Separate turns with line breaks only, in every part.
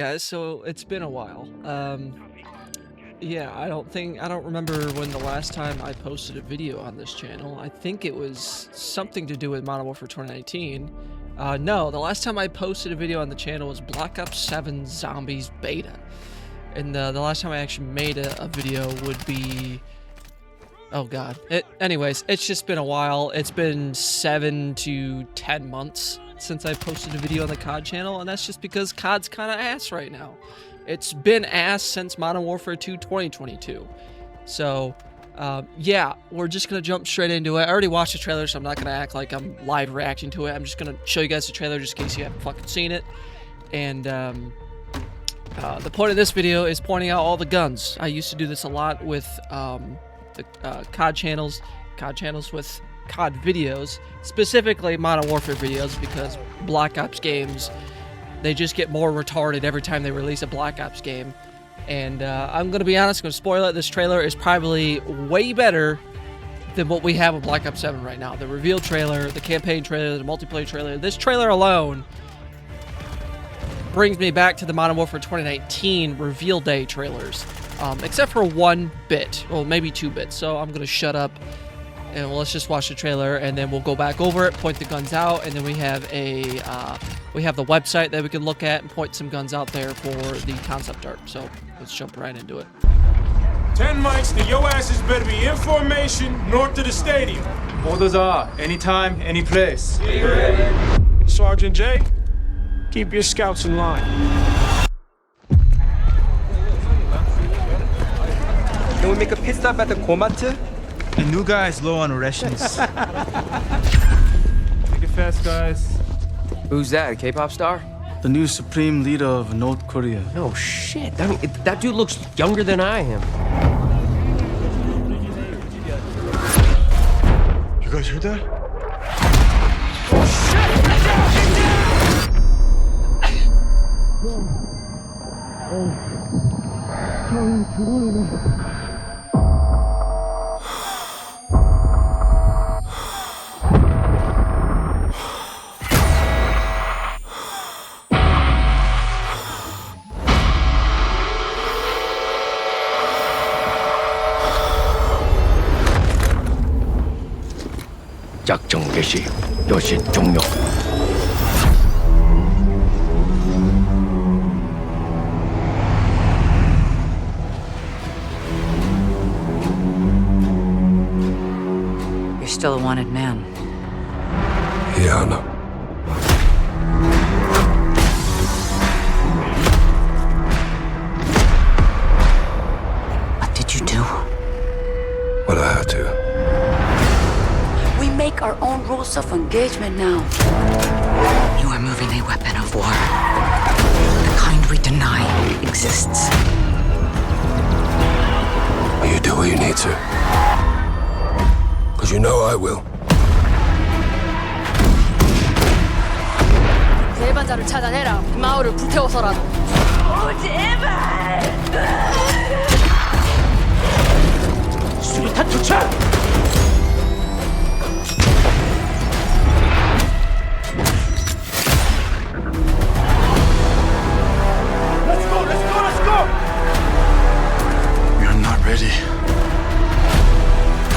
Guys, so it's been a while. Yeah, I don't remember when the last time I posted a video on this channel. I think it was something to do with Modern Warfare 2019. No, the last time I posted a video on the channel was Black Ops 7 Zombies Beta. And the last time I actually made a video would be... Oh god. Anyways, it's just been a while. It's been 7 to 10 months since I posted a video on the COD channel, and that's just because COD's kind of ass right now. It's been ass since Modern Warfare 2 2022. So, yeah, we're just going to jump straight into it. I already watched the trailer, so I'm not going to act like I'm live reacting to it. I'm just going to show you guys the trailer just in case you haven't fucking seen it. And, the point of this video is pointing out all the guns. I used to do this a lot with, the COD channels with COD videos, specifically Modern Warfare videos, because Black Ops games, they just get more retarded every time they release a Black Ops game. And I'm gonna be honest, I'm gonna spoil it, this trailer is probably way better than what we have with Black Ops 7 right now. The reveal trailer, the campaign trailer, the multiplayer trailer, this trailer alone brings me back to the Modern Warfare 2019 reveal day trailers. Except for one bit, well, maybe 2 bits. So I'm gonna shut up and let's just watch the trailer, and then we'll go back over it, point the guns out, and then we have the website that we can look at and point some guns out there for the concept art. So let's jump right into it.
10 mics, then your asses better be in formation north of the stadium.
Orders are anytime, any place.
Be ready. Sergeant J, keep your scouts in line.
Can we make a pit stop at the Komatu?
The new guy is low on rations. Make it fast, guys.
Who's that, a K-pop star?
The new supreme leader of North Korea.
No shit, that dude looks younger than I am.
You guys heard that?
작전 개시 여시 종료.
You're still a wanted man.
Yeah, I know.
What did you do?
What I had to.
We make our own rules of engagement now. You are moving a weapon of war. The kind we deny exists.
You do what you need to. Because you know I will.
대반자를 찾아내라. 이 마을을 불태워서라도. 제발!
수류탄 투척!
We're not ready.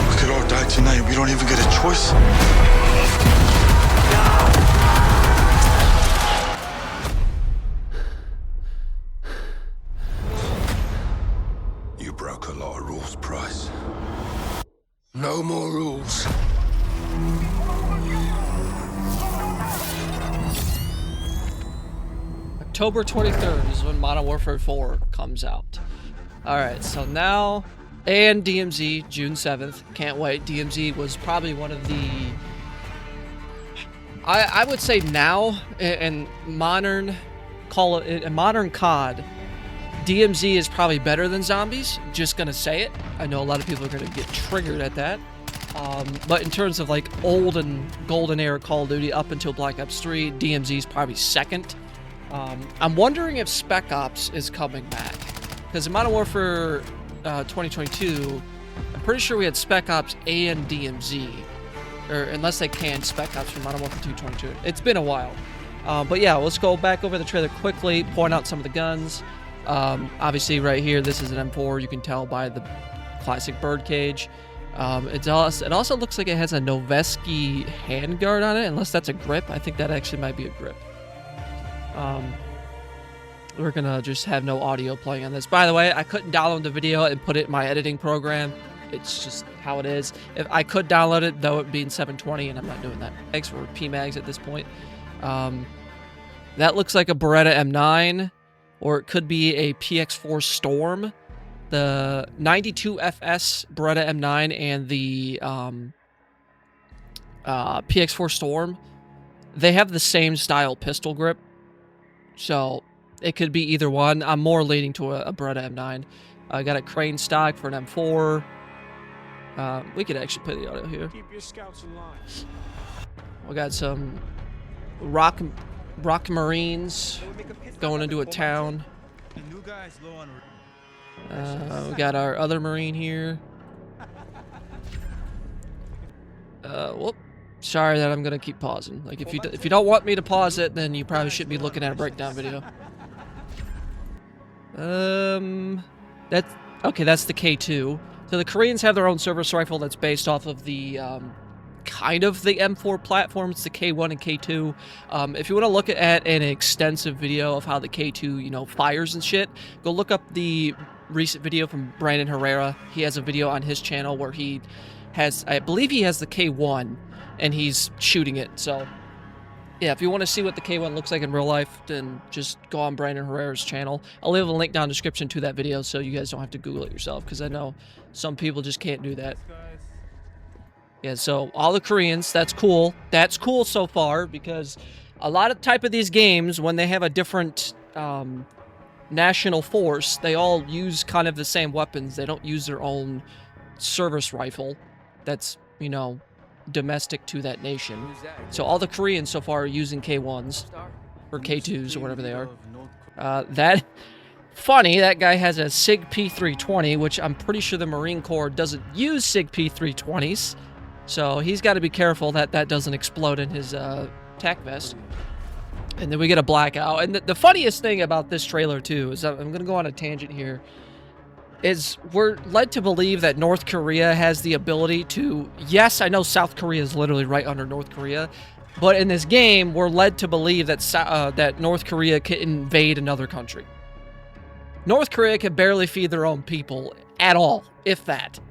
We could all die tonight. We don't even get a choice.
You broke a lot of rules, Price. No more rules.
October 23rd is when Modern Warfare 4 comes out. Alright, so now... And DMZ, June 7th. Can't wait. DMZ was probably one of the... I would say now, in modern COD, DMZ is probably better than Zombies. Just gonna say it. I know a lot of people are gonna get triggered at that. But in terms of like old and golden era Call of Duty up until Black Ops 3, DMZ is probably second. I'm wondering if Spec Ops is coming back. Because in Modern Warfare 2022, I'm pretty sure we had Spec Ops and DMZ. Or unless they canned Spec Ops from Modern Warfare 2 22. It's been a while. But yeah, let's go back over the trailer quickly, point out some of the guns. Obviously, right here, this is an M4. You can tell by the classic birdcage. It also looks like it has a Noveski handguard on it, unless that's a grip. I think that actually might be a grip. We're gonna just have no audio playing on this. By the way, I couldn't download the video and put it in my editing program. It's just how it is. If I could download it, though, it would be in 720, and I'm not doing that. Thanks for PMags at this point. That looks like a Beretta M9, or it could be a PX4 Storm. The 92FS Beretta M9 and the PX4 Storm, they have the same style pistol grip, so it could be either one. I'm more leaning to a Beretta M9. I got a crane stock for an M4. We could actually play the audio here.
Keep your scouts in line.
We got some rock Marines going into a town. We got our other Marine here. Whoop. Sorry that I'm gonna keep pausing. Like, if you don't want me to pause it, then you probably shouldn't be looking at a breakdown video. That's the K2. So the Koreans have their own service rifle that's based off of the kind of the M4 platforms, the K1 and K2. If you want to look at an extensive video of how the K2, you know, fires and shit, go look up the recent video from Brandon Herrera. He has a video on his channel where he has, I believe he has the K1 and he's shooting it. So yeah, if you want to see what the K1 looks like in real life, then just go on Brandon Herrera's channel. I'll leave a link down in the description to that video so you guys don't have to Google it yourself, because I know some people just can't do that. Yeah, so all the Koreans, that's cool. That's cool so far, because a lot of type of these games, when they have a different national force, they all use kind of the same weapons. They don't use their own service rifle that's, you know, domestic to that nation. So all the Koreans so far are using K1s or K2s or whatever they are. Funny, that guy has a SIG P320, which I'm pretty sure the Marine Corps doesn't use SIG P320s. So he's got to be careful that that doesn't explode in his tac vest. And then we get a blackout. And the funniest thing about this trailer, too, is I'm going to go on a tangent here, is we're led to believe that North Korea has the ability to... Yes, I know South Korea is literally right under North Korea, but in this game, we're led to believe that that North Korea can invade another country. North Korea can barely feed their own people at all, if that.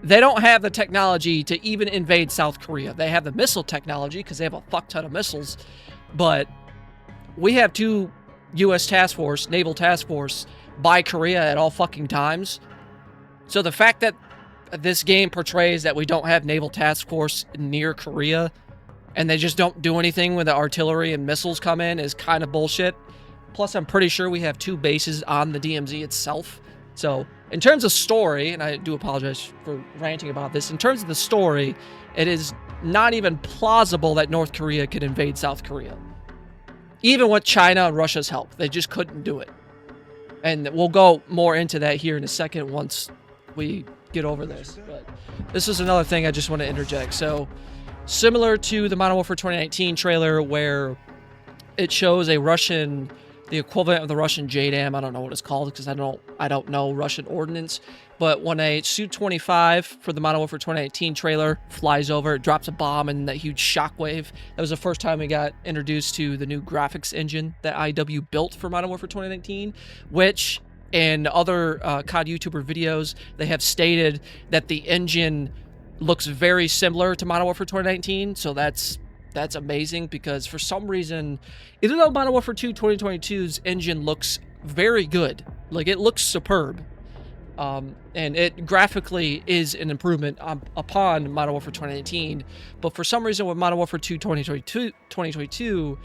They don't have the technology to even invade South Korea. They have the missile technology because they have a fuck ton of missiles, but we have two U.S. task force, naval task force, by Korea at all fucking times. So the fact that this game portrays that we don't have naval task force near Korea and they just don't do anything when the artillery and missiles come in is kind of bullshit. Plus, I'm pretty sure we have two bases on the DMZ itself. So in terms of story, and I do apologize for ranting about this, in terms of the story, it is not even plausible that North Korea could invade South Korea. Even with China and Russia's help, they just couldn't do it. And we'll go more into that here in a second once we get over this. But this is another thing I just want to interject. So, similar to the Modern Warfare 2019 trailer where it shows a Russian, the equivalent of the Russian JDAM, I don't know what it's called because I don't know Russian ordnance. But when a Su-25 for the Modern Warfare 2019 trailer flies over, it drops a bomb and that huge shockwave. That was the first time we got introduced to the new graphics engine that IW built for Modern Warfare 2019, which in other COD YouTuber videos, they have stated that the engine looks very similar to Modern Warfare 2019, so that's amazing because for some reason, even though Modern Warfare 2 2022's engine looks very good, like it looks superb, and it graphically is an improvement upon Modern Warfare 2019, but for some reason with Modern Warfare 2 2022,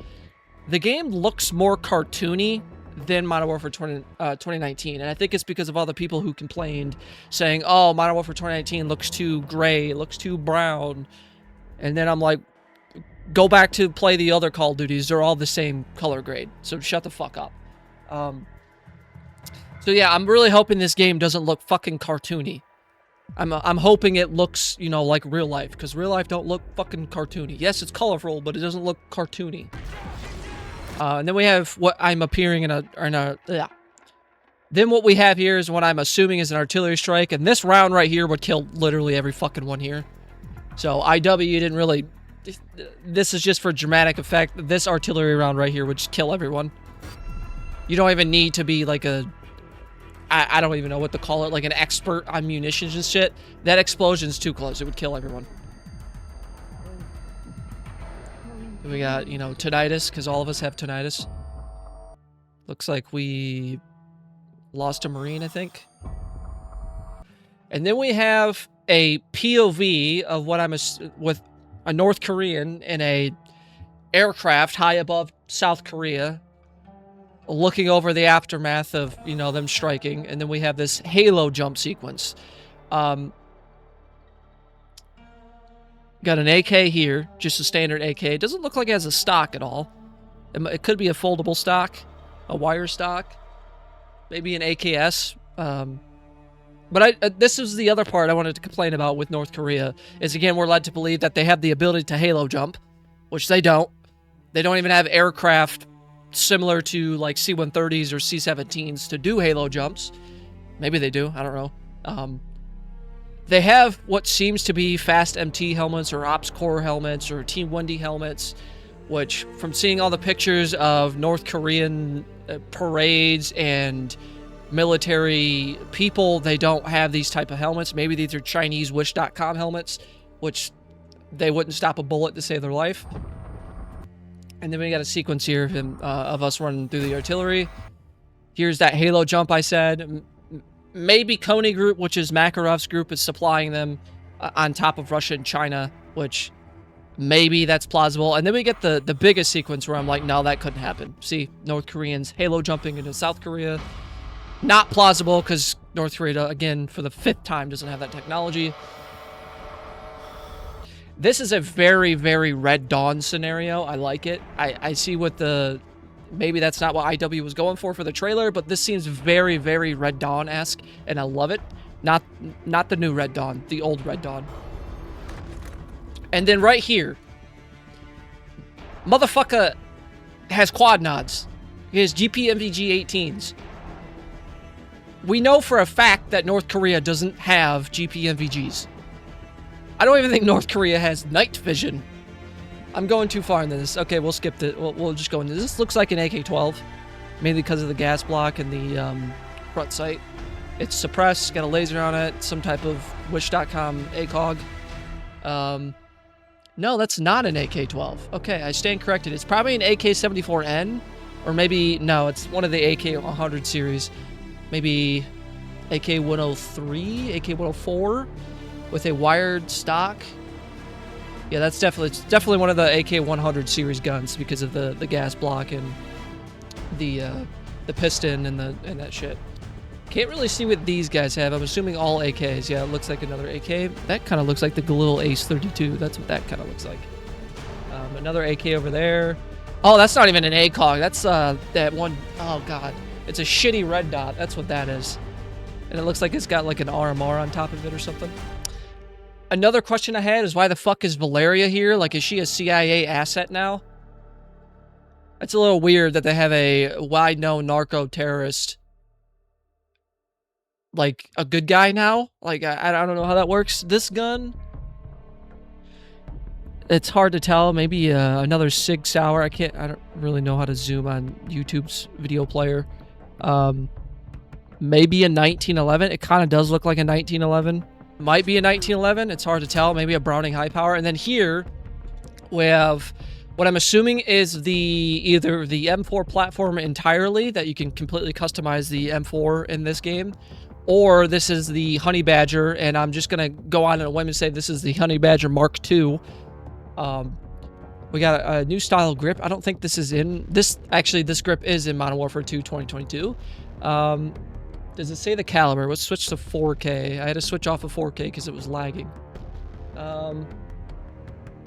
the game looks more cartoony than Modern Warfare 2019, and I think it's because of all the people who complained, saying, oh, Modern Warfare 2019 looks too gray, looks too brown, and then I'm like, go back to play the other Call of Duties, they're all the same color grade, so shut the fuck up. So yeah, I'm really hoping this game doesn't look fucking cartoony. I'm hoping it looks, you know, like real life, because real life don't look fucking cartoony. Yes, it's colorful, but it doesn't look cartoony. And then we have what I'm appearing in a yeah. Then what we have here is what I'm assuming is an artillery strike, and this round right here would kill literally every fucking one here. So IW didn't really... This is just for dramatic effect. This artillery round right here would just kill everyone. You don't even need to be like a... I don't even know what to call it, like an expert on munitions and shit. That explosion's too close. It would kill everyone. We got, you know, tinnitus, because all of us have tinnitus. Looks like we lost a Marine, I think. And then we have a POV of what I'm with a North Korean in a aircraft high above South Korea, looking over the aftermath of, you know, them striking. And then we have this halo jump sequence. Got an AK here, just a standard AK. It doesn't look like it has a stock at all. It could be a foldable stock, a wire stock, maybe an AKS. But this is the other part I wanted to complain about with North Korea, is again, we're led to believe that they have the ability to halo jump, which they don't. They don't even have aircraft similar to like C-130s or C-17s to do halo jumps. Maybe they do, I don't know. They have what seems to be fast MT helmets or Ops Corps helmets or Team 1D helmets, which from seeing all the pictures of North Korean parades and military people, they don't have these type of helmets. Maybe these are Chinese Wish.com helmets, which they wouldn't stop a bullet to save their life. And then we got a sequence here of him, of us running through the artillery. Here's that halo jump I said. Maybe Kony Group, which is Makarov's group, is supplying them on top of Russia and China, which maybe that's plausible. And then we get the biggest sequence where I'm like, no, that couldn't happen. See, North Koreans halo jumping into South Korea. Not plausible, because North Korea, again, for the 5th time, doesn't have that technology. This is a very, very Red Dawn scenario. I like it. I see what the... Maybe that's not what IW was going for the trailer, but this seems very, very Red Dawn-esque, and I love it. Not the new Red Dawn, the old Red Dawn. And then right here, motherfucker has quad nods. He has GPMVG 18s. We know for a fact that North Korea doesn't have GPMVGs. I don't even think North Korea has night vision. I'm going too far into this. Okay, we'll skip it. We'll just go into this. This looks like an AK-12, mainly because of the gas block and the front sight. It's suppressed, got a laser on it, some type of Wish.com ACOG. No, that's not an AK-12. Okay, I stand corrected. It's probably an AK-74N, or maybe, no, it's one of the AK-100 series. Maybe AK-103, AK-104, with a wired stock. Yeah, it's definitely one of the AK-100 series guns because of the gas block and the piston and that shit. Can't really see what these guys have. I'm assuming all AKs. Yeah, it looks like another AK. That kind of looks like the Galil Ace 32. That's what that kind of looks like. Another AK over there. Oh, that's not even an ACOG. That's that one. Oh god, it's a shitty red dot. That's what that is. And it looks like it's got like an RMR on top of it or something. Another question I had is, why the fuck is Valeria here? Like, is she a CIA asset now? It's a little weird that they have a wide-known narco-terrorist, like, a good guy now. Like, I don't know how that works. This gun, it's hard to tell. Maybe another Sig Sauer. I don't really know how to zoom on YouTube's video player. Maybe a 1911. It kind of does look like a 1911. Might be a 1911. It's hard to tell. Maybe a Browning high power. And then here we have what I'm assuming is either the M4 platform entirely, that you can completely customize the M4 in this game, or this is the Honey Badger, and I'm just gonna go on a whim and say this is the Honey Badger Mark II. We got a new style grip. I don't think this is in this. Actually, this grip is in Modern Warfare 2 2022. Does it say the caliber? Let's switch to 4K. I had to switch off of 4K because it was lagging.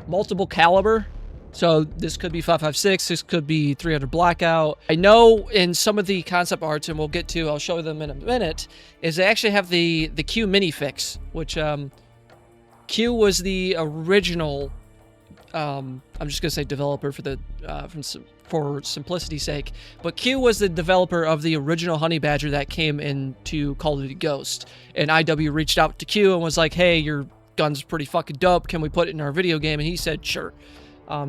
Multiple caliber. So this could be 5.56. This could be 300 blackout. I know in some of the concept arts, and we'll get to, I'll show them in a minute, is they actually have the Q minifix, which Q was the original I'm just gonna say developer for the for simplicity's sake, but Q was the developer of the original Honey Badger that came into Call of Duty Ghost, and IW reached out to Q and was like, "Hey, your gun's pretty fucking dope. Can we put it in our video game?" And he said, "Sure."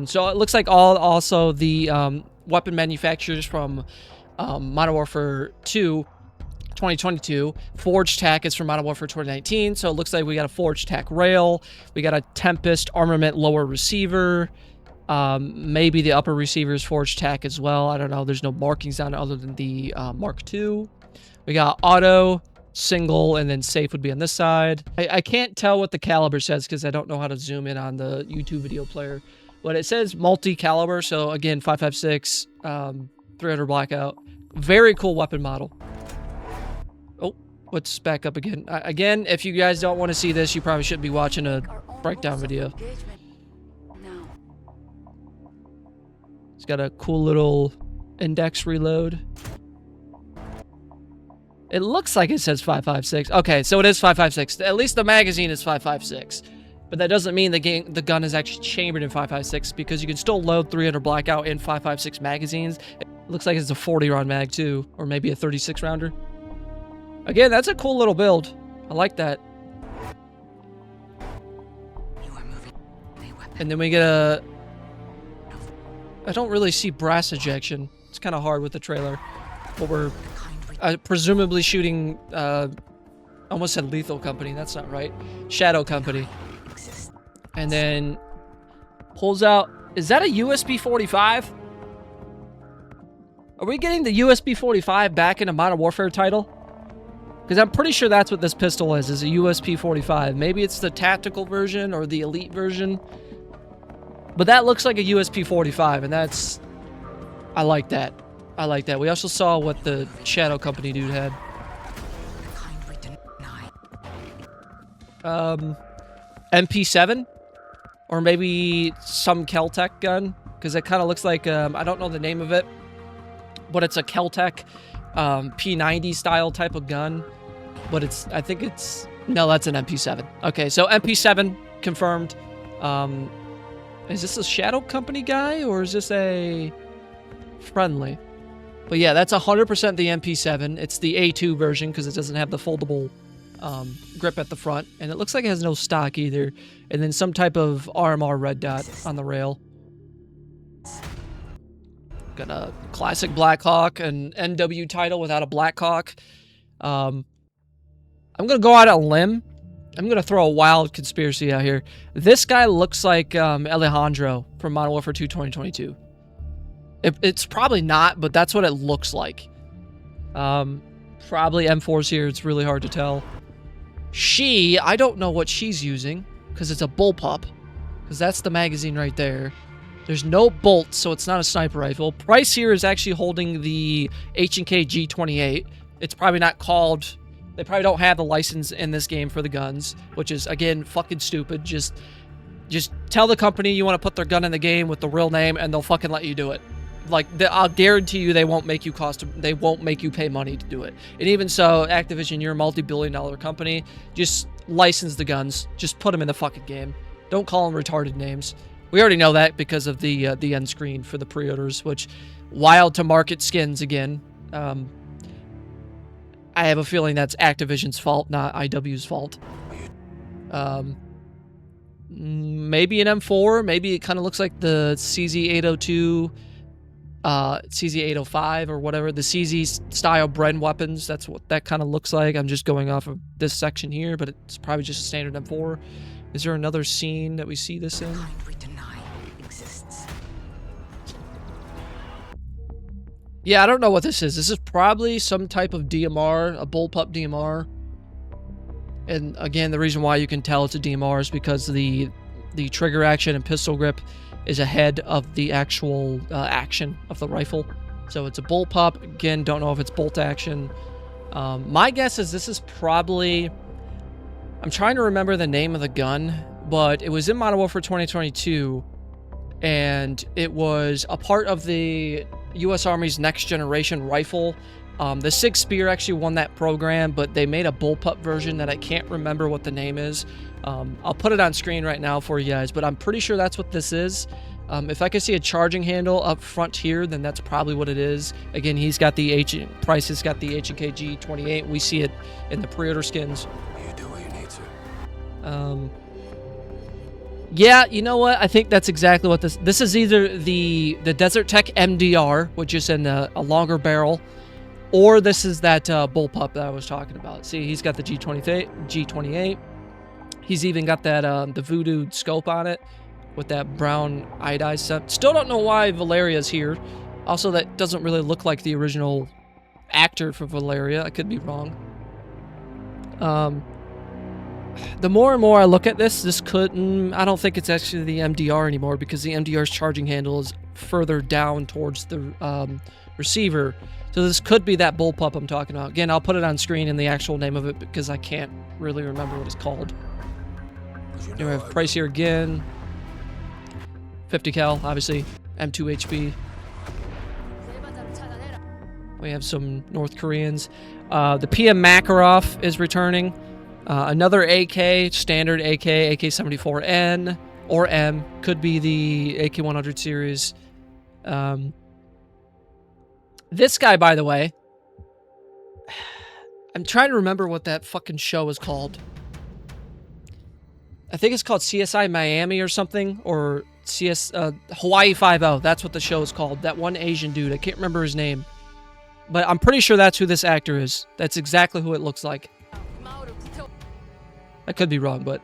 So it looks like also the weapon manufacturers from Modern Warfare 2 2022. Forge Tac is from Modern Warfare 2019, so it looks like we got a Forge Tac rail, we got a Tempest armament lower receiver, maybe the upper receiver is Forge Tac as well. I don't know. There's no markings on it other than the Mark II. We got auto, single, and then safe would be on this side. I can't tell what the caliber says because I don't know how to zoom in on the YouTube video player, but it says multi-caliber, so again 5.56, 300 blackout. Very cool weapon model. Let's back up again. Again, if you guys don't want to see this, you probably shouldn't be watching a breakdown video. It's got a cool little index reload. It looks like it says 5.56. Okay, so it is 5.56. At least the magazine is 5.56. But that doesn't mean the gun is actually chambered in 5.56 because you can still load 300 blackout in 5.56 magazines. It looks like it's a 40 round mag too, or maybe a 36 rounder. Again, that's a cool little build. I like that. And then we get a... I don't really see brass ejection. It's kind of hard with the trailer. But we're presumably shooting... almost said Lethal Company. That's not right. Shadow Company. And then... pulls out... Is that a USB 45? Are we getting the USB 45 back in a Modern Warfare title? Because I'm pretty sure that's what this pistol is a USP 45. Maybe it's the tactical version or the elite version. But that looks like a USP 45, and that's... I like that. I like that. We also saw what the Shadow Company dude had. MP7? Or maybe some Keltec gun? Because it kind of looks like... I don't know the name of it. But it's a Keltec... P90 style type of gun, but it's, I think it's, no, that's an MP7. Okay, so MP7 confirmed. Is this a Shadow Company guy or is this a friendly? But yeah, that's 100% the MP7. It's the A2 version because it doesn't have the foldable grip at the front, and it looks like it has no stock either. And then some type of RMR red dot on the rail. Got a classic Blackhawk, an NW title without a Blackhawk. I'm going to go out on a limb. I'm going to throw a wild conspiracy out here. This guy looks like Alejandro from Modern Warfare 2 2022. It's probably not, but that's what it looks like. Probably M4's here. It's really hard to tell. I don't know what she's using because it's a bullpup. Because that's the magazine right there. There's no bolts, so it's not a sniper rifle. Price here is actually holding the H&K G28. It's probably not called... They probably don't have the license in this game for the guns, which is, again, fucking stupid. Just tell the company you want to put their gun in the game with the real name, and they'll fucking let you do it. Like, I'll guarantee you they won't make you pay money to do it. And even so, Activision, you're a multi-billion-dollar company. Just license the guns. Just put them in the fucking game. Don't call them retarded names. We already know that because of the end screen for the pre-orders, which wild to market skins again. I have a feeling that's Activision's fault, not IW's fault. Maybe an M4. Maybe it kind of looks like the CZ802, CZ805 or whatever. The CZ style Bren weapons. That's what that kind of looks like. I'm just going off of this section here, but it's probably just a standard M4. Is there another scene that we see this in? Yeah, I don't know what this is. This is probably some type of DMR, a bullpup DMR. And again, the reason why you can tell it's a DMR is because the trigger action and pistol grip is ahead of the actual action of the rifle. So it's a bullpup. Again, don't know if it's bolt action. My guess is this is probably... I'm trying to remember the name of the gun, but it was in Modern Warfare 2022, and it was a part of the U.S. Army's next generation rifle The Sig Spear actually won that program, but they made a bullpup version that I can't remember what the name is. I'll put it on screen right now for you guys, but I'm pretty sure that's what this is. If I can see a charging handle up front here, then that's probably what it is. Again, he's got the Price has got the H&K G28. We see it in the pre-order skins.
You do what you need to.
Yeah, you know what? I think that's exactly what this is. Either the Desert Tech MDR, which is in a longer barrel, or this is that bullpup that I was talking about. See, he's got the G28. He's even got that the Voodoo scope on it with that brown iodized stuff. Still don't know why Valeria's here. Also, that doesn't really look like the original actor for Valeria. I could be wrong. The more and more I look at this could... I don't think it's actually the MDR anymore, because the MDR's charging handle is further down towards the receiver. So this could be that bullpup I'm talking about. Again, I'll put it on screen in the actual name of it, because I can't really remember what it's called. We have Price here again. 50 cal, obviously. M2 HP. We have some North Koreans. The PM Makarov is returning. Another AK, standard AK, AK-74N or M. Could be the AK-100 series. This guy, by the way, I'm trying to remember what that fucking show is called. I think it's called CSI Miami or something, or Hawaii Five-0. That's what the show is called. That one Asian dude. I can't remember his name. But I'm pretty sure that's who this actor is. That's exactly who it looks like. I could be wrong, but...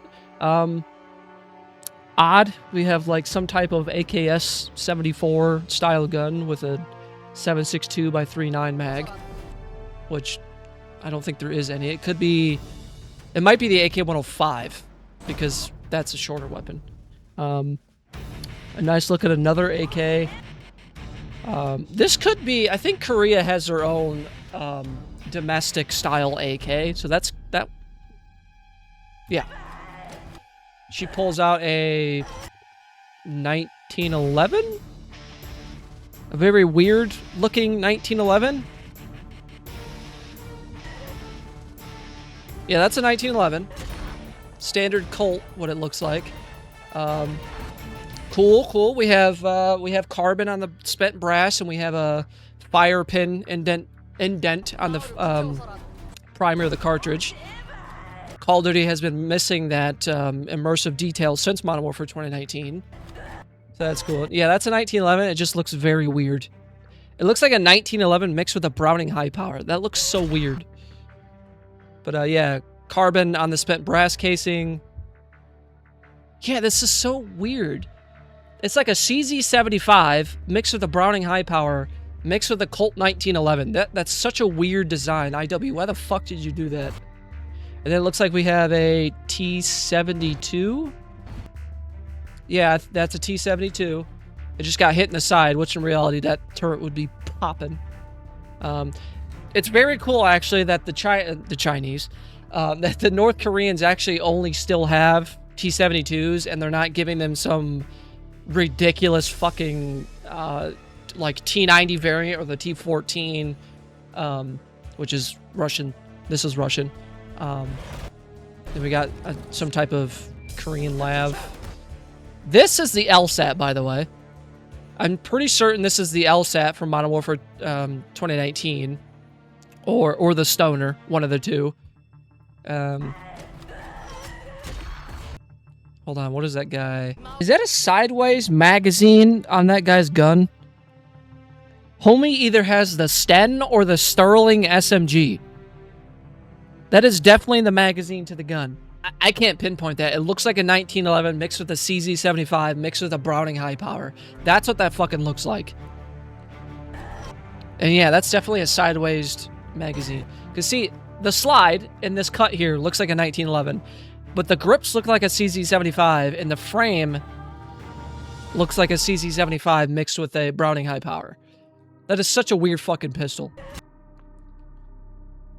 odd. We have like some type of AKS-74 style gun with a 7.62 by 3.9 mag. Which I don't think there is any. It could be... It might be the AK-105, because that's a shorter weapon. A nice look at another AK. This could be... I think Korea has their own domestic style AK, so that's... Yeah. She pulls out a 1911? A very weird looking 1911. Yeah, that's a 1911. Standard Colt, what it looks like. Cool. We have carbon on the spent brass, and we have a fire pin indent on the primer of the cartridge. Call of Duty has been missing that immersive detail since Modern Warfare 2019. So that's cool. Yeah, that's a 1911. It just looks very weird. It looks like a 1911 mixed with a Browning high power. That looks so weird. But yeah, carbon on the spent brass casing. Yeah, this is so weird. It's like a CZ75 mixed with a Browning high power mixed with a Colt 1911. That's such a weird design. IW, why the fuck did you do that? And then it looks like we have a T-72. Yeah, that's a T-72. It just got hit in the side, which in reality, that turret would be popping. It's very cool, actually, that the Chinese, that the North Koreans actually only still have T-72s, and they're not giving them some ridiculous fucking, like, T-90 variant or the T-14, which is Russian. This is Russian. Then we got some type of Korean lav. This is the LSAT, by the way. I'm pretty certain this is the LSAT from Modern Warfare 2019. Or the Stoner, one of the two. Hold on, what is that guy? Is that a sideways magazine on that guy's gun? Homie either has the Sten or the Sterling SMG. That is definitely the magazine to the gun. I can't pinpoint that. It looks like a 1911 mixed with a CZ75 mixed with a Browning high power. That's what that fucking looks like. And yeah, that's definitely a sideways magazine. Because see, the slide in this cut here looks like a 1911. But the grips look like a CZ75 and the frame looks like a CZ75 mixed with a Browning high power. That is such a weird fucking pistol.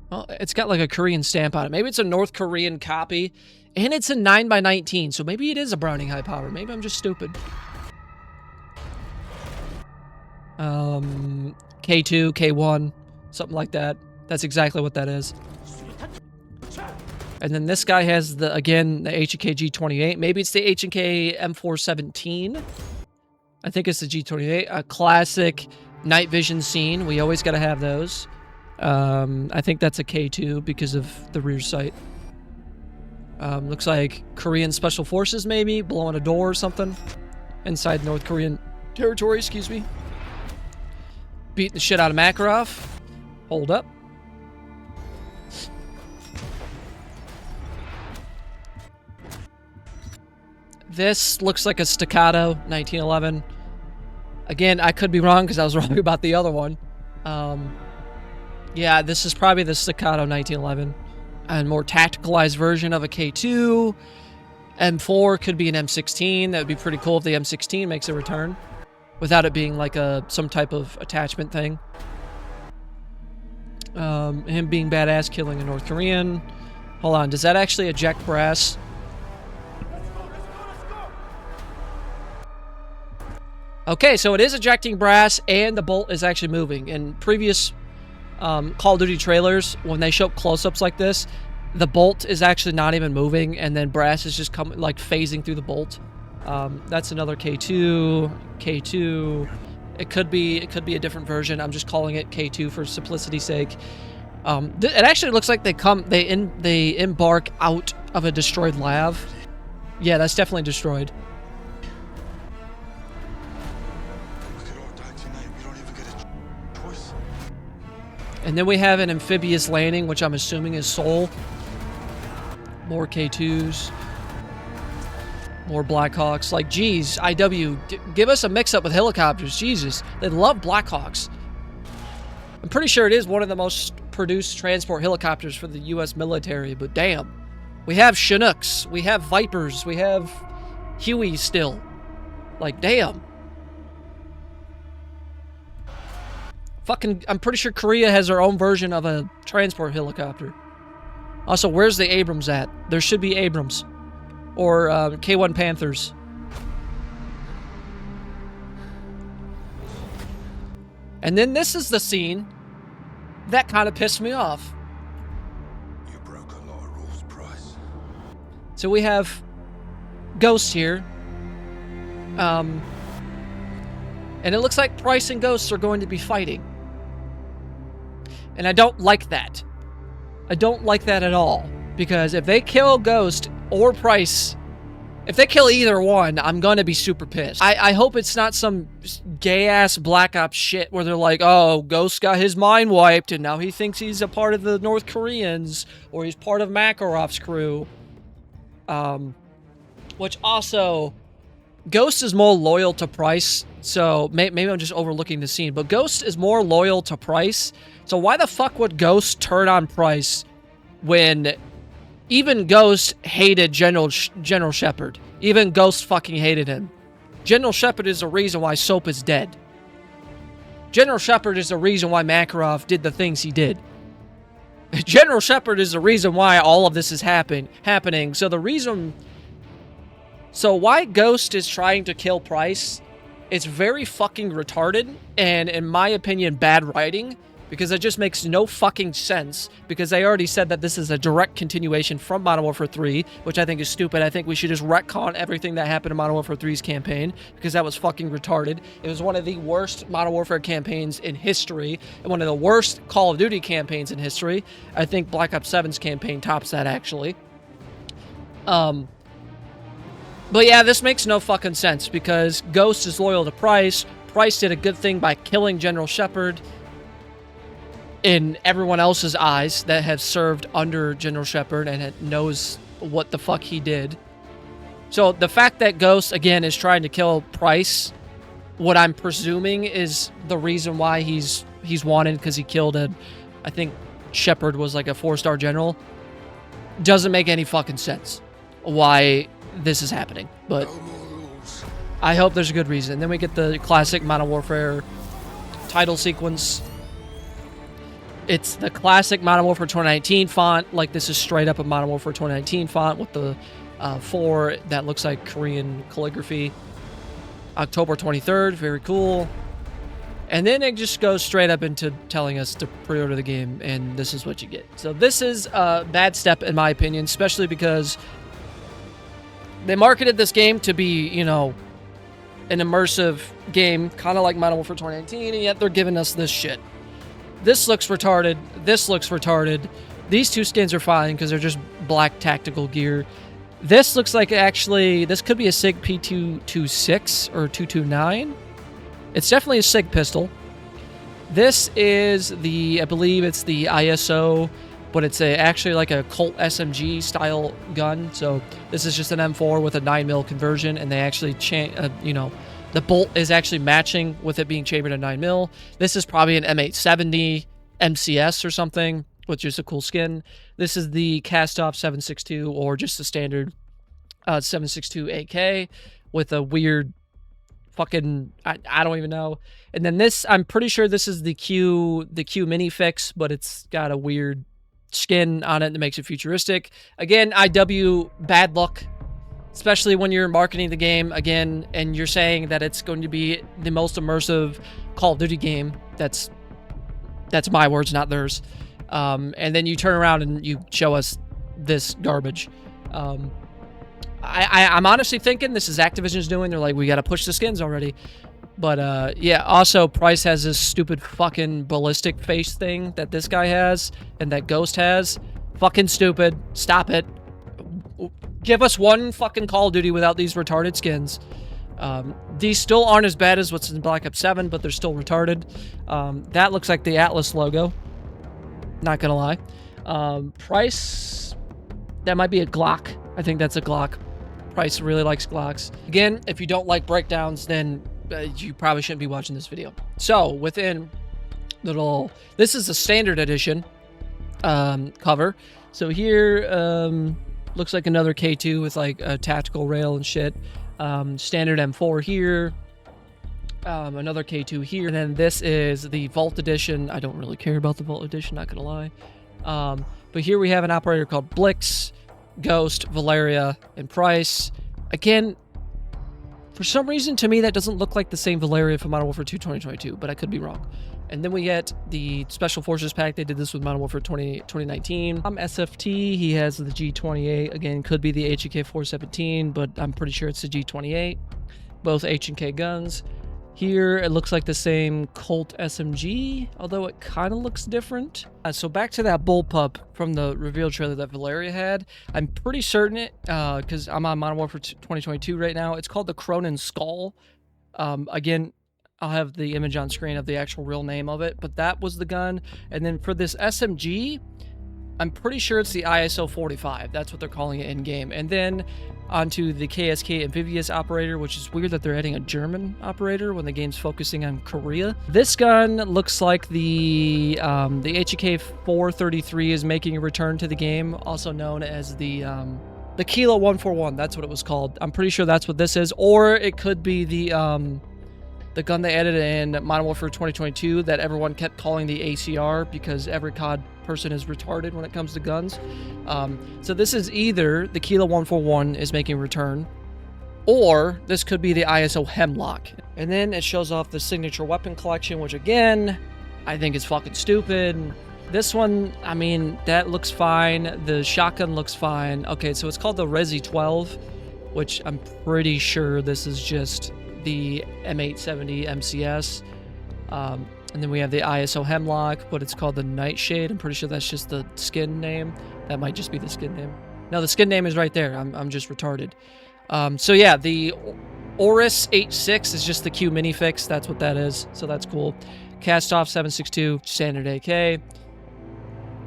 Well, it's got like a Korean stamp on it. Maybe it's a North Korean copy. And it's a 9x19, so maybe it is a Browning high power. Maybe I'm just stupid. K2, K1. Something like that. That's exactly what that is. And then this guy has the, again, the H&K G28. Maybe it's the H&K M417. I think it's the G28. A classic night vision scene. We always got to have those. I think that's a K2 because of the rear sight. Looks like Korean Special Forces, maybe, blowing a door or something. Inside North Korean territory, excuse me. Beating the shit out of Makarov. Hold up. This looks like a Staccato 1911. Again, I could be wrong because I was wrong about the other one. Yeah, this is probably the Staccato 1911. A more tacticalized version of a K2. M4 could be an M16. That would be pretty cool if the M16 makes a return. Without it being like some type of attachment thing. Him being badass, killing a North Korean. Hold on, does that actually eject brass? Okay, so it is ejecting brass, and the bolt is actually moving. In previous Call of Duty trailers, when they show close-ups like this, the bolt is actually not even moving, and then brass is just coming, like, phasing through the bolt. That's another K2, K2. It could be a different version. I'm just calling it K2 for simplicity's sake. It actually looks like they embark out of a destroyed lav. Yeah, that's definitely destroyed.
We could all die tonight. We don't even get a choice.
And then we have an amphibious landing, which I'm assuming is Seoul. More K2s. More Blackhawks. Like, geez, IW, give us a mix-up with helicopters. Jesus, they love Blackhawks. I'm pretty sure it is one of the most produced transport helicopters for the U.S. military, but damn. We have Chinooks. We have Vipers. We have Hueys still. Like, damn. Fucking, I'm pretty sure Korea has their own version of a transport helicopter. Also, where's the Abrams at? There should be Abrams. Or K1 Panthers. And then this is the scene that kind of pissed me off.
You broke a lot of rules, Price.
So we have Ghost here. And it looks like Price and Ghost are going to be fighting. And I don't like that. I don't like that at all. Because if they kill Ghost or Price, if they kill either one, I'm gonna be super pissed. I hope it's not some gay-ass Black Ops shit where they're like, oh, Ghost got his mind wiped and now he thinks he's a part of the North Koreans or he's part of Makarov's crew. Which also, Ghost is more loyal to Price, so maybe I'm just overlooking the scene, but Ghost is more loyal to Price, so why the fuck would Ghost turn on Price when even Ghost hated General Shepard? Even Ghost fucking hated him. General Shepard is the reason why Soap is dead. General Shepard is the reason why Makarov did the things he did. General Shepard is the reason why all of this is happening. So why Ghost is trying to kill Price, it's very fucking retarded, and in my opinion, bad writing, because it just makes no fucking sense, because they already said that this is a direct continuation from Modern Warfare 3, which I think is stupid. I think we should just retcon everything that happened in Modern Warfare 3's campaign, because that was fucking retarded. It was one of the worst Modern Warfare campaigns in history, and one of the worst Call of Duty campaigns in history. I think Black Ops 7's campaign tops that, actually. But yeah, this makes no fucking sense, because Ghost is loyal to Price. Price did a good thing by killing General Shepard in everyone else's eyes that have served under General Shepard and knows what the fuck he did. So the fact that Ghost, again, is trying to kill Price, what I'm presuming is the reason why he's wanted, because he killed I think Shepard was like a 4-star general, doesn't make any fucking sense why this is happening. But I hope there's a good reason. Then we get the classic Modern Warfare title sequence. It's the classic Modern Warfare 2019 font. Like, this is straight up a Modern Warfare 2019 font with the 4 that looks like Korean calligraphy. October 23rd, very cool. And then it just goes straight up into telling us to pre-order the game, and this is what you get. So this is a bad step, in my opinion, especially because they marketed this game to be, you know, an immersive game, kind of like Modern Warfare 2019, and yet they're giving us this shit. This looks retarded. This looks retarded. These two skins are fine because they're just black tactical gear. This looks like actually, this could be a SIG P226 or 229. It's definitely a SIG pistol. This is the, I believe it's the ISO, but it's actually like a Colt SMG style gun. So this is just an M4 with a 9mm conversion, and they actually, you know, the bolt is actually matching with it being chambered at 9mm. This is probably an M870 MCS or something, which is a cool skin. This is the cast-off 7.62 or just the standard 7.62 AK with a weird fucking, I don't even know. And then this, I'm pretty sure this is the Q mini fix, but it's got a weird skin on it that makes it futuristic. Again, IW, bad luck, especially when you're marketing the game again and you're saying that it's going to be the most immersive Call of Duty game. That's my words, not theirs. And then you turn around and you show us this garbage. I'm honestly thinking this is Activision's doing. They're like, we got to push the skins already. But yeah, also Price has this stupid fucking ballistic face thing that this guy has and that Ghost has. Fucking stupid. Stop it. Give us one fucking Call of Duty without these retarded skins. These still aren't as bad as what's in Black Ops 7, but they're still retarded. That looks like the Atlas logo. Not gonna lie. Price, that might be a Glock. I think that's a Glock. Price really likes Glocks. Again, if you don't like breakdowns, then you probably shouldn't be watching this video. So within little, this is a standard edition cover. So here looks like another K2 with like a tactical rail and shit. Standard M4 here. Another K2 here. And then this is the Vault Edition. I don't really care about the Vault Edition, not gonna lie. But here we have an operator called Blix, Ghost, Valeria, and Price. Again, for some reason, to me, that doesn't look like the same Valeria from Modern Warfare 2 2022, but I could be wrong. And then we get the Special Forces pack. They did this with Modern Warfare 2019. SFT, he has the G28. Again, could be the HK 417, but I'm pretty sure it's the G28. Both H&K guns. Here, it looks like the same Colt SMG, although it kind of looks different. So back to that bullpup from the reveal trailer that Valeria had. I'm pretty certain it, because I'm on Modern Warfare 2022 right now. It's called the Cronin Skull. Again, I'll have the image on screen of the actual real name of it, but that was the gun. And then for this SMG, I'm pretty sure it's the ISO 45. That's what they're calling it in-game. And then onto the KSK Amphibious operator, which is weird that they're adding a German operator when the game's focusing on Korea. This gun looks like the HK 433 is making a return to the game, also known as the Kilo 141. That's what it was called. I'm pretty sure that's what this is. Or it could be the gun they added in Modern Warfare 2022 that everyone kept calling the ACR because every COD person is retarded when it comes to guns. So this is either the Kilo 141 is making a return, or this could be the ISO Hemlock. And then it shows off the signature weapon collection, which again, I think is fucking stupid. This one, I mean, that looks fine. The shotgun looks fine. Okay, so it's called the Resi 12, which I'm pretty sure this is just the M870 MCS. And then we have the ISO Hemlock, but it's called the Nightshade. I'm pretty sure that's just the skin name. That might just be the skin name. No, the skin name is right there. I'm just retarded. So yeah, the Oris 86 is just the Q mini fix. That's what that is. So that's cool. Cast off 7.62 standard AK.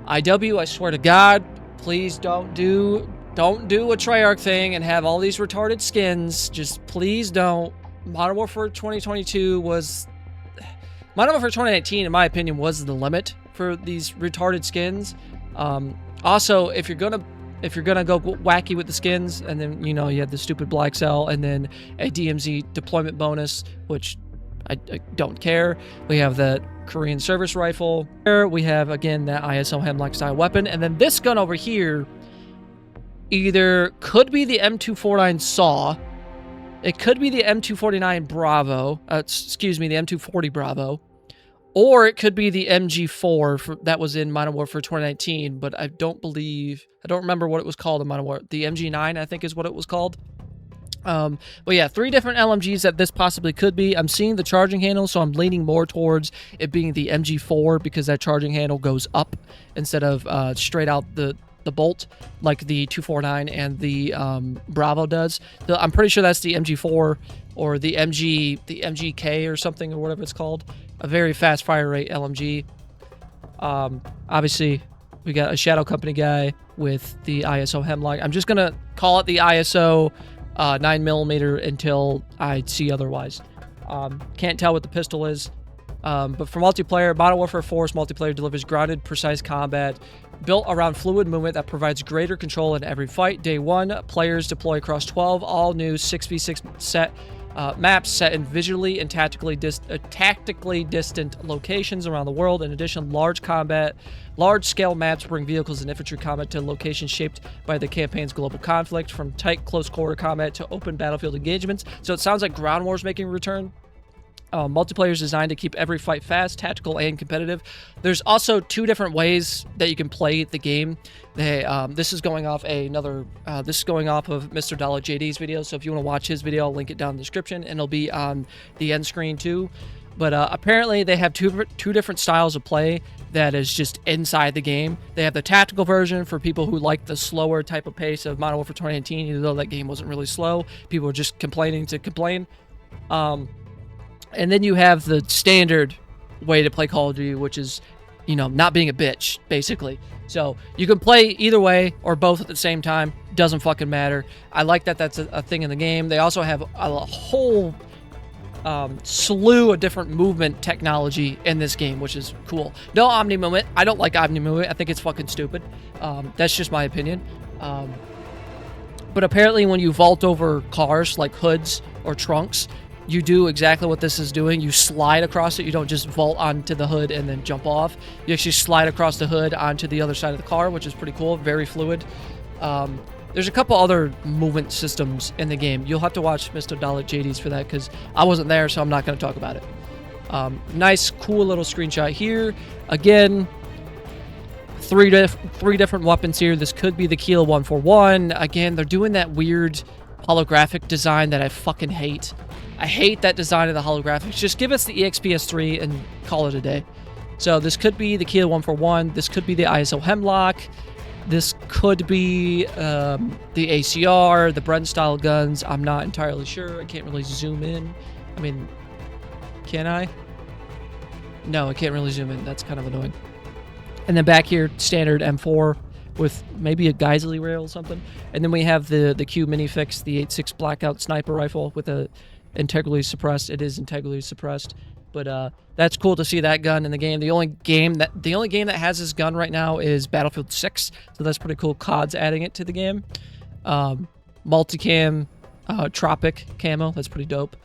IW, I swear to God, please don't do a Treyarch thing and have all these retarded skins. Just please don't. Modern Warfare 2022 was... Modern Warfare 2019, in my opinion, was the limit for these retarded skins. Also, if you're gonna go wacky with the skins, and then you have the stupid Black Cell, and then a DMZ deployment bonus, which I don't care. We have the Korean service rifle. Here we have again that ISO Hemlock style weapon, and then this gun over here either could be the M249 Saw. It could be the M249 Bravo. Excuse me, the M240 Bravo. Or it could be the MG4 that was in Modern Warfare 2019, but I don't remember what it was called in Modern Warfare. The MG9, I think, is what it was called. But yeah, 3 different LMGs that this possibly could be. I'm seeing the charging handle, so I'm leaning more towards it being the MG4 because that charging handle goes up instead of straight out the bolt like the 249 and the Bravo does. I'm pretty sure that's the MG4 or the MGK or something or whatever it's called. A very fast fire rate LMG. Obviously, we got a Shadow Company guy with the ISO hemlock. I'm just gonna call it the ISO 9mm until I see otherwise. Can't tell what the pistol is. But for multiplayer, Modern Warfare 4's multiplayer delivers grounded, precise combat built around fluid movement that provides greater control in every fight. Day 1, players deploy across 12 all-new 6v6 maps set in visually and tactically distant locations around the world. In addition, large-scale maps bring vehicles and infantry combat to locations shaped by the campaign's global conflict, from tight close-quarter combat to open battlefield engagements. So it sounds like Ground War's making a return. Multiplayer is designed to keep every fight fast, tactical, and competitive. There's also 2 different ways that you can play the game. This is going off of Mr. Dollar JD's video, so if you want to watch his video, I'll link it down in the description, and it'll be on the end screen too. But apparently they have two different styles of play that is just inside the game. They have the tactical version for people who like the slower type of pace of Modern Warfare 2019, even though that game wasn't really slow. People were just complaining to complain. And then you have the standard way to play Call of Duty, which is, not being a bitch, basically. So you can play either way or both at the same time. Doesn't fucking matter. I like that that's a thing in the game. They also have a whole slew of different movement technology in this game, which is cool. No Omni movement. I don't like Omni movement. I think it's fucking stupid. That's just my opinion. But apparently when you vault over cars like hoods or trunks, you do exactly what this is doing. You slide across it. You don't just vault onto the hood and then jump off. You actually slide across the hood onto the other side of the car, which is pretty cool. Very fluid. There's a couple other movement systems in the game. You'll have to watch Mr. Dollar JD's for that because I wasn't there, so I'm not going to talk about it. Nice, cool little screenshot here. Again, three different weapons here. This could be the Kilo 141. Again, they're doing that weird holographic design that I fucking hate. I hate that design of the holographics. Just give us the EXPS3 and call it a day. So this could be the Kilo 141. This could be the ISO hemlock. This could be the ACR, the Bren style guns. I'm not entirely sure. I can't really zoom in. I mean, can I? No, I can't really zoom in. That's kind of annoying. And then back here, standard M4 with maybe a Geisley rail or something. And then we have the Q minifix, the 8.6 Blackout sniper rifle with a integrally suppressed. It is integrally suppressed, but that's cool to see that gun in the game. The only game that has this gun right now is Battlefield 6, so that's pretty cool. COD's adding it to the game. Multicam Tropic camo, that's pretty dope.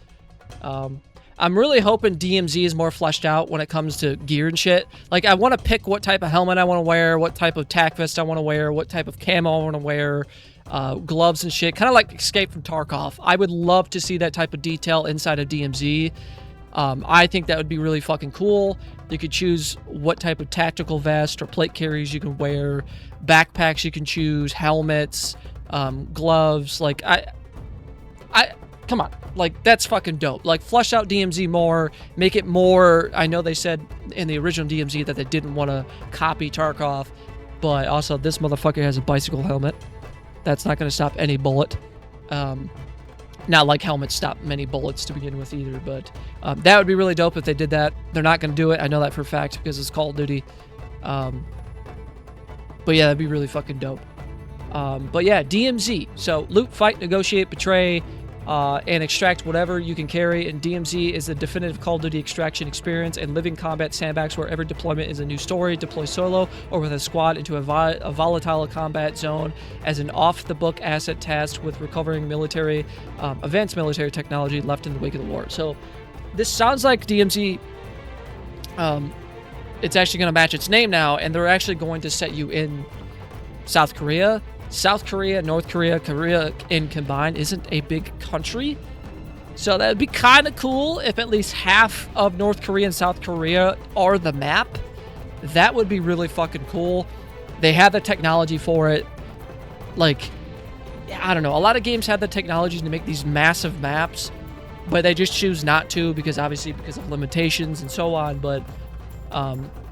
I'm really hoping DMZ is more fleshed out when it comes to gear and shit. Like, I want to pick what type of helmet I want to wear, what type of tac vest I want to wear, what type of camo I want to wear, gloves and shit. Kind of like Escape from Tarkov. I would love to see that type of detail inside of DMZ. I think that would be really fucking cool. You could choose what type of tactical vest or plate carries you can wear, backpacks you can choose, helmets, gloves. Like, come on. Like, that's fucking dope. Like, flush out DMZ more, make it more. I know they said in the original DMZ that they didn't want to copy Tarkov, but also this motherfucker has a bicycle helmet. That's not going to stop any bullet. Not like helmets stop many bullets to begin with either, but that would be really dope if they did that. They're not going to do it. I know that for a fact because it's Call of Duty. But yeah, that'd be really fucking dope. But yeah, DMZ. So loot, fight, negotiate, betray, and extract whatever you can carry. And DMZ is the definitive Call of Duty extraction experience and living combat sandbox where every deployment is a new story. Deploy solo or with a squad into a volatile combat zone as an off-the-book asset tasked with recovering advanced military technology left in the wake of the war. So this sounds like DMZ. It's actually going to match its name now, and they're actually going to set you in South Korea. South Korea, North Korea, Korea in combined isn't a big country. So that would be kind of cool if at least half of North Korea and South Korea are the map. That would be really fucking cool. They have the technology for it. Like, I don't know. A lot of games have the technology to make these massive maps, but they just choose not to because of limitations and so on. But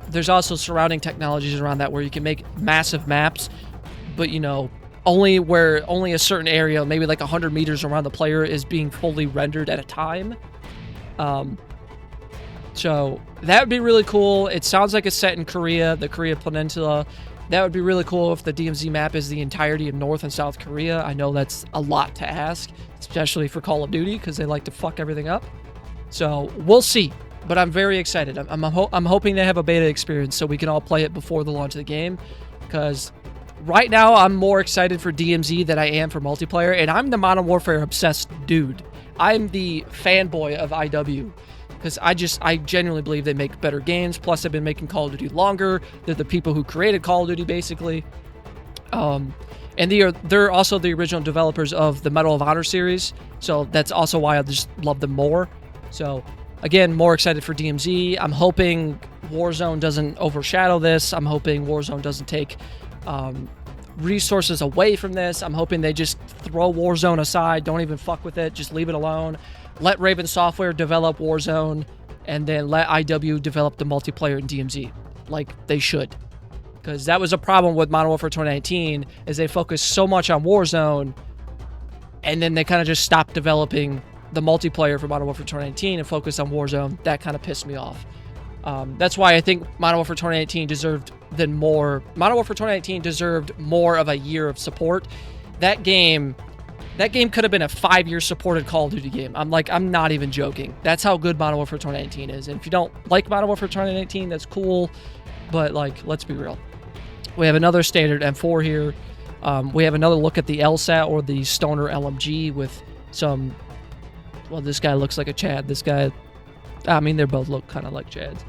there's also surrounding technologies around that where you can make massive maps, but you know, only a certain area, maybe like 100 meters around the player, is being fully rendered at a time. So that would be really cool. It sounds like it's set in Korea, the Korea Peninsula. That would be really cool if the DMZ map is the entirety of North and South Korea. I know that's a lot to ask, especially for Call of Duty, because they like to fuck everything up. So we'll see. But I'm very excited. I'm hoping they have a beta experience so we can all play it before the launch of the game. Because right now, I'm more excited for DMZ than I am for multiplayer. And I'm the Modern Warfare obsessed dude. I'm the fanboy of IW. Because I genuinely believe they make better games. Plus, they've been making Call of Duty longer. They're the people who created Call of Duty, basically. And they're also the original developers of the Medal of Honor series. So that's also why I just love them more. So again, more excited for DMZ. I'm hoping Warzone doesn't overshadow this. I'm hoping Warzone doesn't take resources away from this. I'm hoping they just throw Warzone aside. Don't even fuck with it. Just leave it alone. Let Raven Software develop Warzone, and then let IW develop the multiplayer in DMZ, like they should. Because that was a problem with Modern Warfare 2019, is they focused so much on Warzone, and then they kind of just stopped developing the multiplayer for Modern Warfare 2019 and focused on Warzone. That kind of pissed me off. That's why I think Modern Warfare 2019 deserved more of a year of support. That game could have been a 5-year supported Call of Duty game. I'm not even joking. That's how good Modern Warfare 2019 is. And if you don't like Modern Warfare 2019, that's cool. But, like, let's be real. We have another standard M4 here. We have another look at the LSAT, or the Stoner LMG, with some... Well, this guy looks like a Chad. This guy... I mean, they both look kind of like Chads.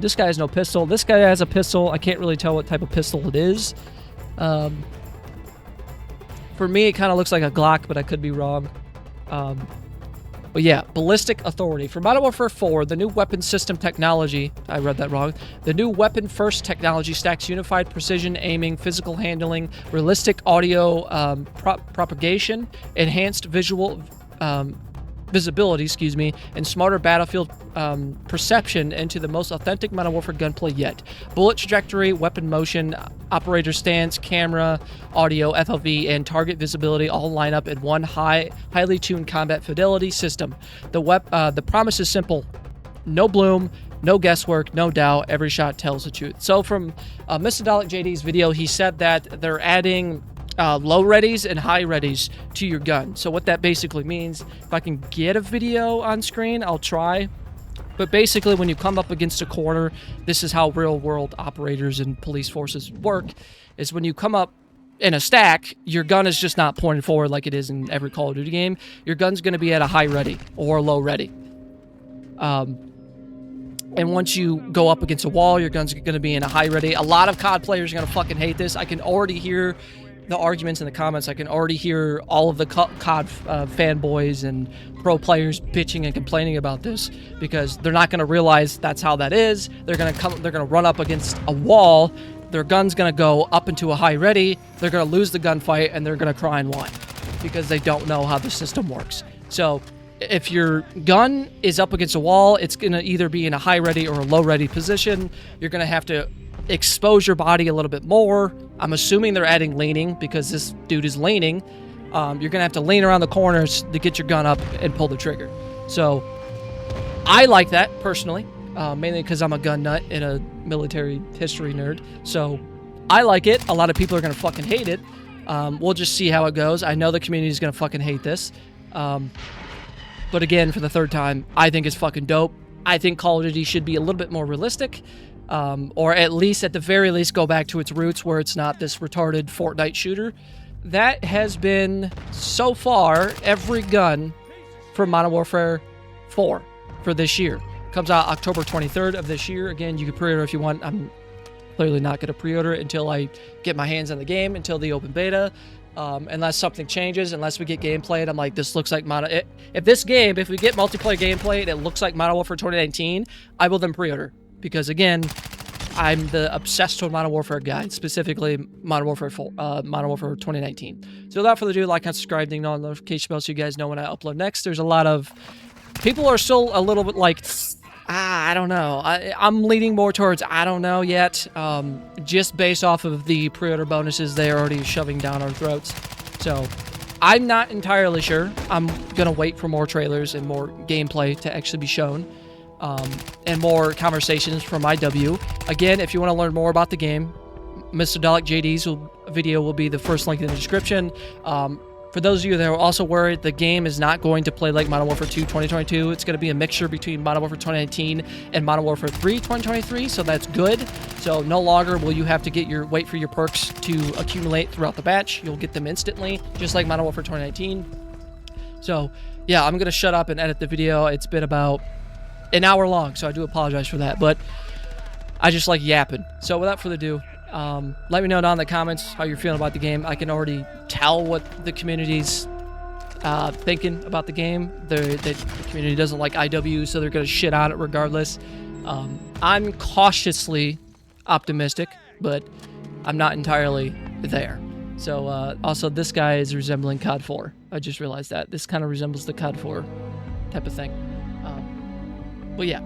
This guy has no pistol. This guy has a pistol. I can't really tell what type of pistol it is. For me, it kind of looks like a Glock, but I could be wrong. But yeah, Ballistic Authority. For Modern Warfare 4, the new weapon system technology... I read that wrong. The new weapon first technology stacks unified precision aiming, physical handling, realistic audio propagation, enhanced visibility, and smarter battlefield perception into the most authentic Modern Warfare gunplay yet. Bullet trajectory, weapon motion, operator stance, camera, audio, FLV, and target visibility all line up in one highly tuned combat fidelity system. The promise is simple: no bloom, no guesswork, no doubt. Every shot tells the truth. So from Mr. JD's video, he said that they're adding low readies and high readies to your gun. So what that basically means, if I can get a video on screen, I'll try. But basically, when you come up against a corner, this is how real-world operators and police forces work, is when you come up in a stack, your gun is just not pointed forward like it is in every Call of Duty game. Your gun's going to be at a high ready or low ready. And once you go up against a wall, your gun's going to be in a high ready. A lot of COD players are going to fucking hate this. I can already hear the arguments in the comments. I can already hear all of the COD fanboys and pro players bitching and complaining about this, because they're not going to realize that's how that is. They're going to run up against a wall. Their gun's going to go up into a high ready. They're going to lose the gunfight, and they're going to cry and whine because they don't know how the system works. So if your gun is up against a wall, it's going to either be in a high ready or a low ready position. You're going to have to expose your body a little bit more. I'm assuming they're adding leaning because this dude is leaning. You're going to have to lean around the corners to get your gun up and pull the trigger. So I like that personally, mainly because I'm a gun nut and a military history nerd. So I like it. A lot of people are going to fucking hate it. We'll just see how it goes. I know the community is going to fucking hate this. But again, for the third time, I think it's fucking dope. I think Call of Duty should be a little bit more realistic. Or at least, at the very least, go back to its roots where it's not this retarded Fortnite shooter. That has been, so far, every gun from Modern Warfare 4 for this year. Comes out October 23rd of this year. Again, you can pre-order if you want. I'm clearly not going to pre-order it until I get my hands on the game, until the open beta. unless something changes, unless we get gameplay, and I'm like, this looks like if this game, if we get multiplayer gameplay and it looks like Modern Warfare 2019, I will then pre-order. Because again, I'm the obsessed with Modern Warfare guy, specifically Modern Warfare 2019. So without further ado, like and subscribe, ding on the notification bell so you guys know when I upload next. There's a lot of people are still a little bit like, I don't know. I'm leaning more towards I don't know yet, just based off of the pre-order bonuses they're already shoving down our throats. So I'm not entirely sure. I'm gonna wait for more trailers and more gameplay to actually be shown. And more conversations from IW. Again, if you want to learn more about the game, Mr. Dalek JD's video will be the first link in the description. For those of you that are also worried, the game is not going to play like Modern Warfare 2 2022. It's going to be a mixture between Modern Warfare 2019 and Modern Warfare 3 2023, so that's good. So no longer will you have to wait for your perks to accumulate throughout the batch. You'll get them instantly, just like Modern Warfare 2019. So yeah, I'm going to shut up and edit the video. It's been about an hour long, so I do apologize for that, but I just like yapping. So without further ado, let me know down in the comments how you're feeling about the game. I can already tell what the community's thinking about the game. The community doesn't like IW, so they're going to shit on it regardless. I'm cautiously optimistic, but I'm not entirely there. So also, this guy is resembling COD 4. I just realized that. This kind of resembles the COD 4 type of thing. But yeah,